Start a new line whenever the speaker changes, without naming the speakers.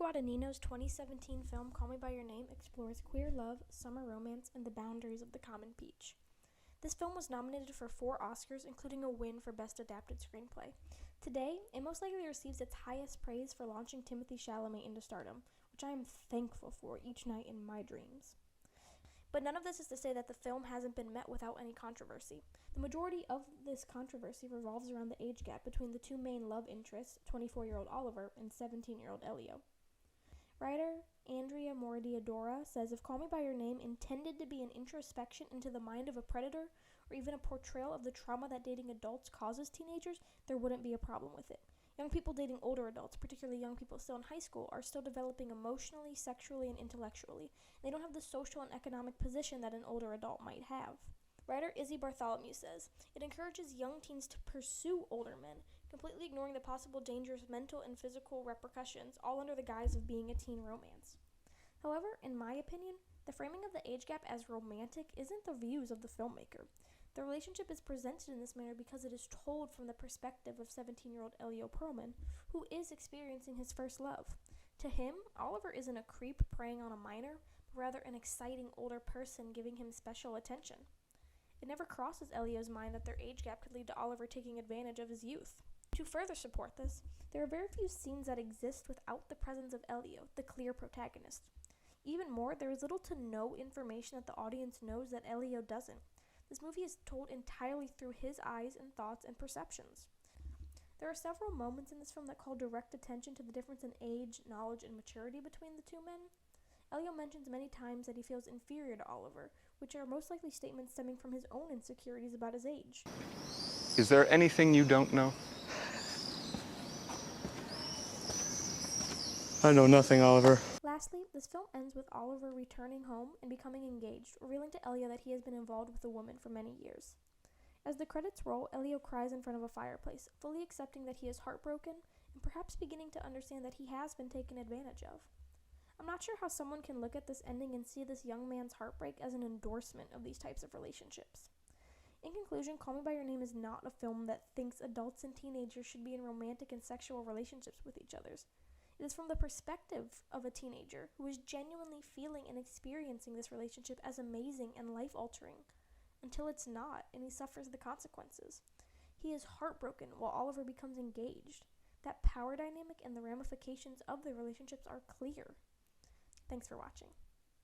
Guadagnino's 2017 film Call Me By Your Name explores queer love, summer romance, and the boundaries of the common peach. This film was nominated for 4 Oscars, including a win for Best Adapted Screenplay. Today, it most likely receives its highest praise for launching Timothée Chalamet into stardom, which I am thankful for each night in my dreams. But none of this is to say that the film hasn't been met without any controversy. The majority of this controversy revolves around the age gap between the two main love interests, 24-year-old Oliver and 17-year-old Elio. Writer Andrea Moradiadora says if Call Me By Your Name intended to be an introspection into the mind of a predator, or even a portrayal of the trauma that dating adults causes teenagers, there wouldn't be a problem with it. Young people dating older adults, particularly young people still in high school, are still developing emotionally, sexually, and intellectually. They don't have the social and economic position that an older adult might have. Writer Izzy Bartholomew says, it encourages young teens to pursue older men, completely ignoring the possible dangerous mental and physical repercussions, all under the guise of being a teen romance. However, in my opinion, the framing of the age gap as romantic isn't the views of the filmmaker. The relationship is presented in this manner because it is told from the perspective of 17-year-old Elio Perlman, who is experiencing his first love. To him, Oliver isn't a creep preying on a minor, but rather an exciting older person giving him special attention. It never crosses Elio's mind that their age gap could lead to Oliver taking advantage of his youth. To further support this, there are very few scenes that exist without the presence of Elio, the clear protagonist. Even more, there is little to no information that the audience knows that Elio doesn't. This movie is told entirely through his eyes and thoughts and perceptions. There are several moments in this film that call direct attention to the difference in age, knowledge, and maturity between the two men. Elio mentions many times that he feels inferior to Oliver, which are most likely statements stemming from his own insecurities about his age.
Is there anything you don't know?
I know nothing, Oliver.
Lastly, this film ends with Oliver returning home and becoming engaged, revealing to Elio that he has been involved with a woman for many years. As the credits roll, Elio cries in front of a fireplace, fully accepting that he is heartbroken and perhaps beginning to understand that he has been taken advantage of. I'm not sure how someone can look at this ending and see this young man's heartbreak as an endorsement of these types of relationships. In conclusion, Call Me By Your Name is not a film that thinks adults and teenagers should be in romantic and sexual relationships with each other. It is from the perspective of a teenager who is genuinely feeling and experiencing this relationship as amazing and life-altering, until it's not, and he suffers the consequences. He is heartbroken while Oliver becomes engaged. That power dynamic and the ramifications of the relationships are clear. Thanks for watching.